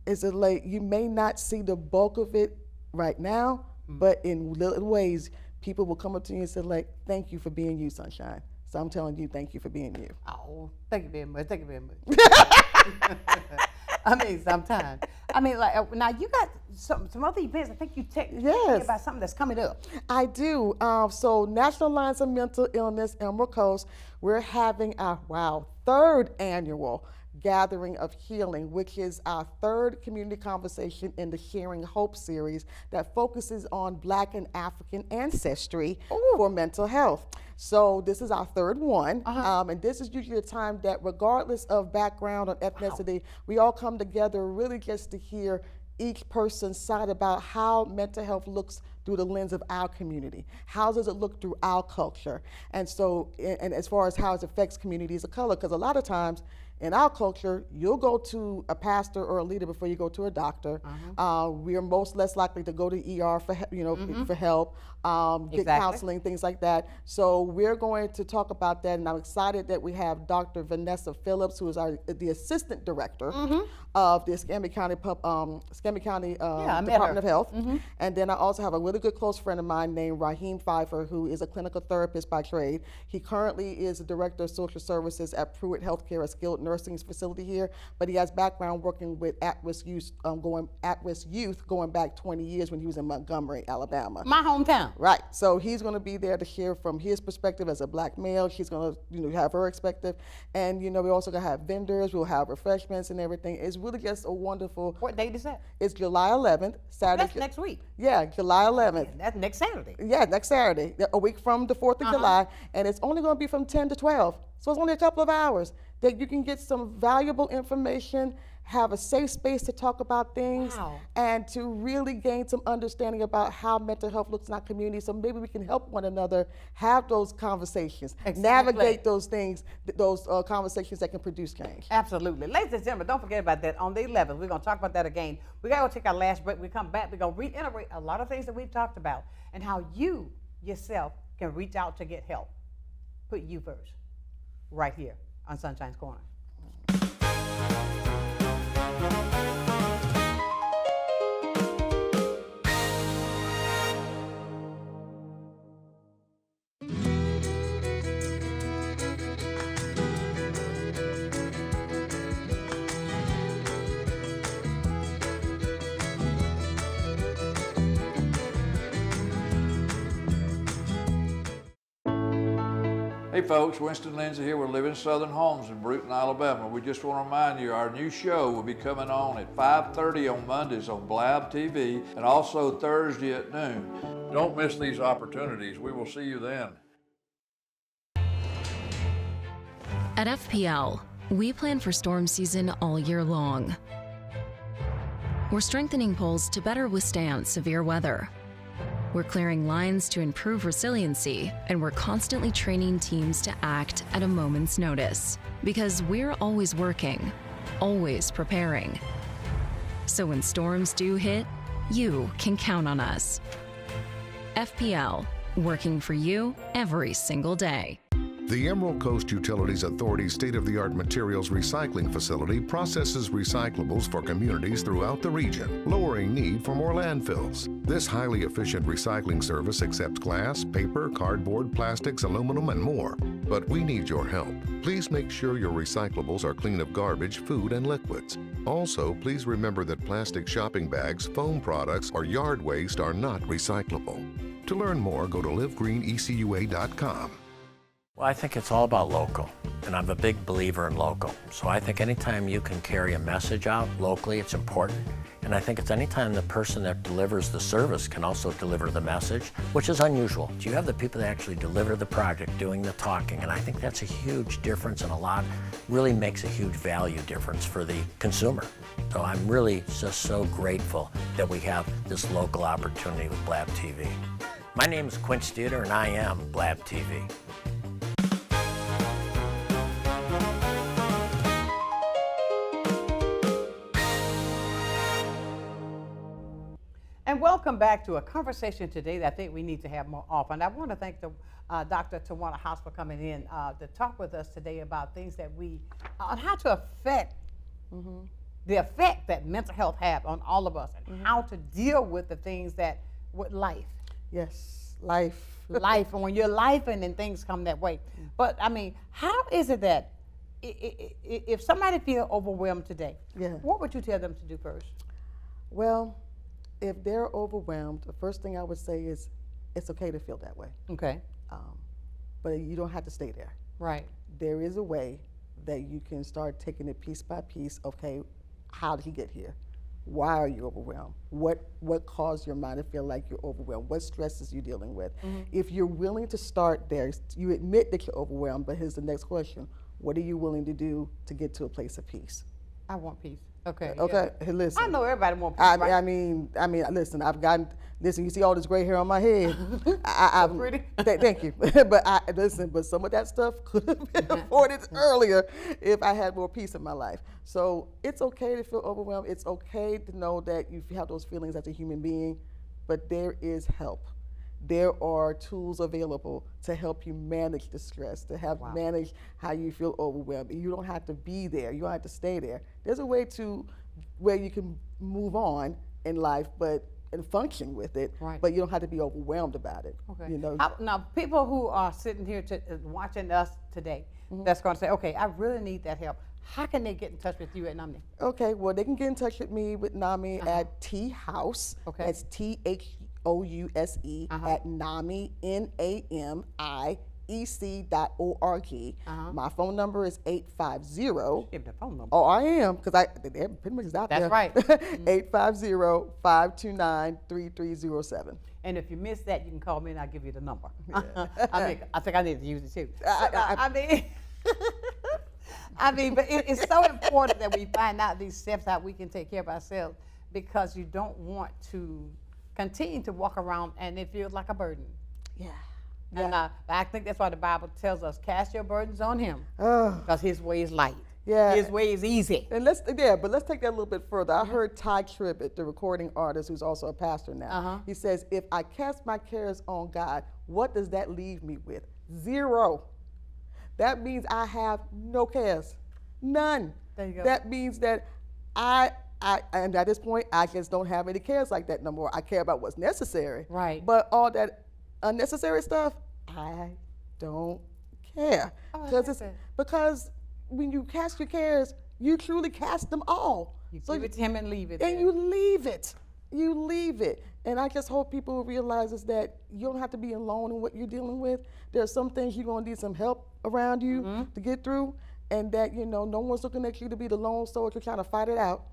It's like you may not see the bulk of it right now, but in little ways, people will come up to you and say, like, thank you for being you, Sonshine. So I'm telling you, thank you for being you. Oh, thank you very much. Thank you very much. I mean, sometimes. I mean, like, now you got some other events. I think you tell me about something that's coming up. I do. So National Alliance of Mental Illness, Emerald Coast, we're having our, third annual Gathering of Healing, which is our third community conversation in the Sharing Hope series that focuses on Black and African ancestry for mental health. So this is our third one, and this is usually a time that, regardless of background or ethnicity, we all come together really just to hear each person's side about how mental health looks through the lens of our community. How does it look through our culture? And so, and as far as how it affects communities of color, because a lot of times in our culture, you'll go to a pastor or a leader before you go to a doctor. We are most less likely to go to ER for for help, get counseling, things like that. So we're going to talk about that, and I'm excited that we have Dr. Vanessa Phillips, who is the assistant director of the Escambia County Department of Health. And then I also have a really good close friend of mine named Raheem Pfeiffer, who is a clinical therapist by trade. He currently is the director of social services at Pruitt Healthcare, a skilled nursing facility here, but he has background working with at-risk youth, going back 20 years when he was in Montgomery, Alabama. My hometown. Right. So he's going to be there to hear from his perspective as a Black male. She's going to have her perspective, and we also going to have vendors. We'll have refreshments and everything. It's really just a wonderful. What date is that? It's July 11th, Saturday. That's next week. Yeah, July 11th. Yeah, that's next Saturday. Yeah, next Saturday, a week from the 4th of July, and it's only going to be from 10 to 12. So it's only a couple of hours that you can get some valuable information, have a safe space to talk about things, and to really gain some understanding about how mental health looks in our community. So maybe we can help one another have those conversations, navigate those things, those conversations that can produce change. Absolutely. Ladies and gentlemen, don't forget about that. On the 11th, we're going to talk about that again. We got to go take our last break. We come back, we're going to reiterate a lot of things that we've talked about and how you yourself can reach out to get help. Put you first, right here on Sonshine's Corner. Hey folks, Winston Lindsay here with Living Southern Homes in Brewton, Alabama. We just want to remind you our new show will be coming on at 5:30 on Mondays on Blab TV and also Thursday at noon. Don't miss these opportunities. We will see you then. At FPL, we plan for storm season all year long. We're strengthening poles to better withstand severe weather. We're clearing lines to improve resiliency, and we're constantly training teams to act at a moment's notice. Because we're always working, always preparing. So when storms do hit, you can count on us. FPL, working for you every single day. The Emerald Coast Utilities Authority's state-of-the-art materials recycling facility processes recyclables for communities throughout the region, lowering need for more landfills. This highly efficient recycling service accepts glass, paper, cardboard, plastics, aluminum, and more. But we need your help. Please make sure your recyclables are clean of garbage, food, and liquids. Also, please remember that plastic shopping bags, foam products, or yard waste are not recyclable. To learn more, go to livegreenecua.com. Well, I think it's all about local, and I'm a big believer in local. So I think anytime you can carry a message out locally, it's important. And I think it's anytime the person that delivers the service can also deliver the message, which is unusual. You have the people that actually deliver the project doing the talking, and I think that's a huge difference, and really makes a huge value difference for the consumer. So I'm really just so grateful that we have this local opportunity with Blab TV. My name is Quint Studer, and I am Blab TV. And welcome back to a conversation today that I think we need to have more often. I want to thank Dr. Tawana House for coming in to talk with us today about things that on how to affect the effect that mental health have on all of us, and how to deal with the things with life. Yes, life. Life, and when you're life and then things come that way. But I mean, how is it that if somebody feels overwhelmed today, what would you tell them to do first? Well, if they're overwhelmed, the first thing I would say is it's okay to feel that way. Okay. But you don't have to stay there. Right. There is a way that you can start taking it piece by piece. Okay, how did he get here? Why are you overwhelmed? What caused your mind to feel like you're overwhelmed? What stresses you dealing with? If you're willing to start there, you admit that you're overwhelmed, but here's the next question. What are you willing to do to get to a place of peace? I want peace. Okay. Okay. Hey, listen. I know everybody wants peace, right? I mean, listen. Listen. You see all this gray hair on my head. So pretty. Thank you. But some of that stuff could have been avoided earlier if I had more peace in my life. So it's okay to feel overwhelmed. It's okay to know that you have those feelings as a human being, but there is help. There are tools available to help you manage the stress, to manage how you feel overwhelmed. You don't have to be there. You don't have to stay there. There's a way where you can move on in life, and function with it, but you don't have to be overwhelmed about it. Okay. You know? Now, people who are sitting here watching us today, that's going to say, okay, I really need that help. How can they get in touch with you at NAMI? Okay, well, they can get in touch with me with NAMI at T House. Okay. That's THOUSE at NAMI, NAMIEC.org. My phone number is 850. Give the phone number. Oh, I am, because they're pretty much out there. That's right. 850-529-3307. And if you miss that, you can call me and I'll give you the number. I think I need to use it too. But it's so important that we find out these steps how we can take care of ourselves, because you don't want to continue to walk around and it feels like a burden. Yeah. And I think that's why the Bible tells us, cast your burdens on him, because his way is light. Yeah. His way is easy. And let's take that a little bit further. I heard Ty Tribbett, the recording artist who's also a pastor now. He says, if I cast my cares on God, what does that leave me with? Zero. That means I have no cares. None. There you go. That means that and at this point, I just don't have any cares like that no more. I care about what's necessary. Right. But all that unnecessary stuff, I don't care. Because when you cast your cares, you truly cast them all. You give it to him and leave it. And you leave it. You leave it. And I just hope people realize that you don't have to be alone in what you're dealing with. There are some things you're going to need some help around you to get through, and that, no one's looking at you to be the lone soldier trying to fight it out.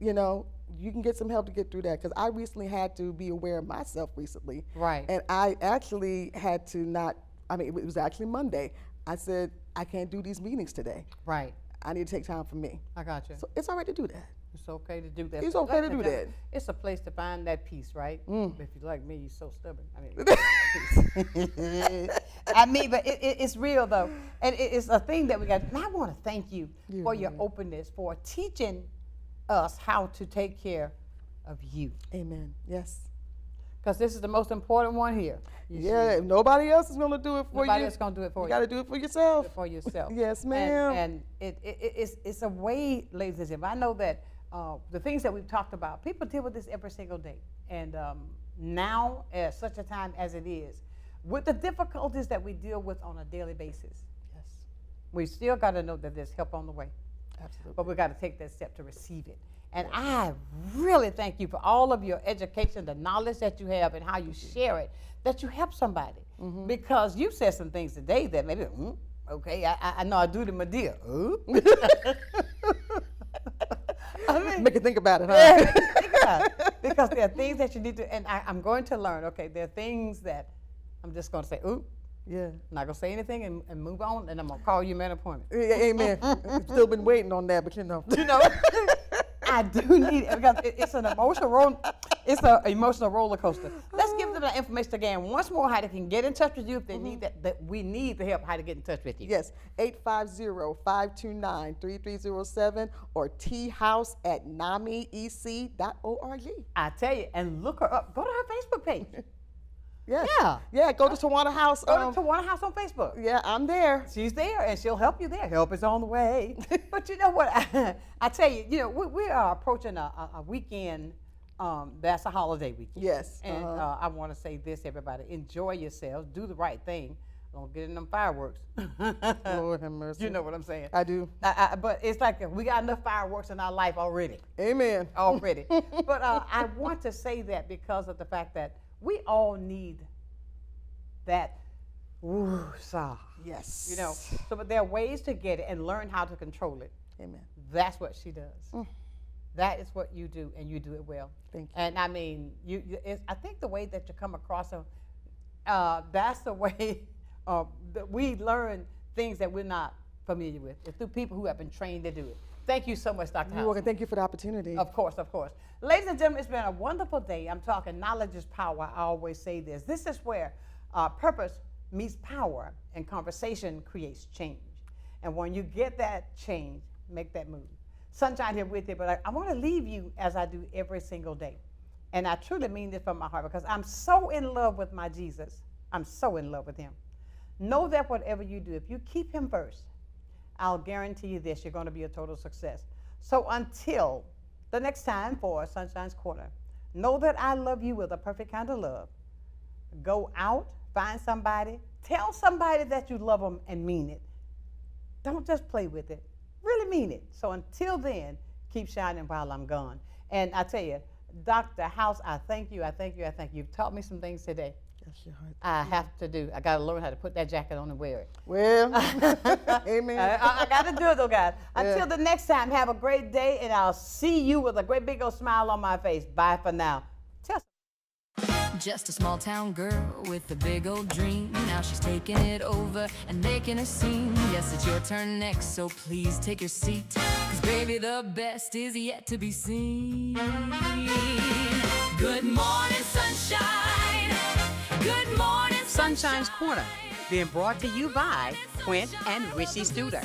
You can get some help to get through that, because I recently had to be aware of myself recently. Right. And I actually had to it was actually Monday. I said, I can't do these meetings today. Right. I need to take time for me. I got you. So it's all right to do that. It's okay to do that. It's okay to do that. It's a place to find that peace, right? If you're like me, you're so stubborn. But it's real though, and it's a thing that we got. And I want to thank you for your openness, for teaching us how to take care of you. Amen. Yes. Because this is the most important one here. If nobody else is going to do it for you. Nobody else is going to do it for you. You got to do it for yourself. For yourself. Yes, ma'am. And it's a way, ladies and gentlemen. I know that the things that we've talked about, people deal with this every single day. And now, at such a time as it is, with the difficulties that we deal with on a daily basis, we still got to know that there's help on the way. Absolutely. But we got to take that step to receive it. And I really thank you for all of your education, the knowledge that you have, and how you share it, that you help somebody. Because you said some things today that maybe, okay, I know I do them a deal. I mean, Make you think about it, huh? yeah, think about it. Because there are things that you need to, and I'm going to learn, okay, there are things that I'm just going to say, ooh, Yeah. I'm not going to say anything and move on, and I'm going to call you, man, appointment. Amen. Still been waiting on that, but you know. I do need it because it's an emotional roller coaster. Let's give them the information again once more, how they can get in touch with you if they need that we need the help, how to get in touch with you. Yes, 850-529-3307 or thouse@namiec.org. I tell you, and look her up. Go to her Facebook page. Yes. Yeah. Yeah, go to Tawana House. Go to Tawana House on Facebook. Yeah, I'm there. She's there, and she'll help you there. Help is on the way. But you know what? I tell you, we are approaching a weekend. That's a holiday weekend. Yes. And I want to say this, everybody: enjoy yourselves. Do the right thing. Don't get in them fireworks. Lord have mercy. You know what I'm saying? I do. But it's like we got enough fireworks in our life already. Amen. Already. But I want to say that because of the fact that we all need that woo-saw. Yes. So but there are ways to get it and learn how to control it. Amen. That's what she does. That is what you do, and you do it well. Thank you. And I mean, I think the way that you come across them, that's the way that we learn things that we're not familiar with. It's through people who have been trained to do it. Thank you so much, Dr. You're House. welcome. Thank you for the opportunity. Of course, of course. Ladies and gentlemen, it's been a wonderful day. I'm talking knowledge is power. I always say this. This is where purpose meets power, and conversation creates change. And when you get that change, make that move. Sunshine here with you, but I want to leave you as I do every single day. And I truly mean this from my heart because I'm so in love with my Jesus. I'm so in love with him. Know that whatever you do, if you keep him first, I'll guarantee you this, you're going to be a total success. So until the next time for Sunshine's Corner, know that I love you with a perfect kind of love. Go out, find somebody, tell somebody that you love them and mean it. Don't just play with it. Really mean it. So until then, keep shining while I'm gone. And I tell you, Dr. House, I thank you, I thank you, I thank you. You've taught me some things today. I have to do. I got to learn how to put that jacket on and wear it. Well, amen. I got to do it though, guys. Until the next time, have a great day, and I'll see you with a great big old smile on my face. Bye for now. Just a small town girl with a big old dream. Now she's taking it over and making a scene. Yes, it's your turn next, so please take your seat. 'Cause baby, the best is yet to be seen. Good morning, sunshine. Good morning, Sunshine's Corner, being brought to you by Quint and Richie Studer.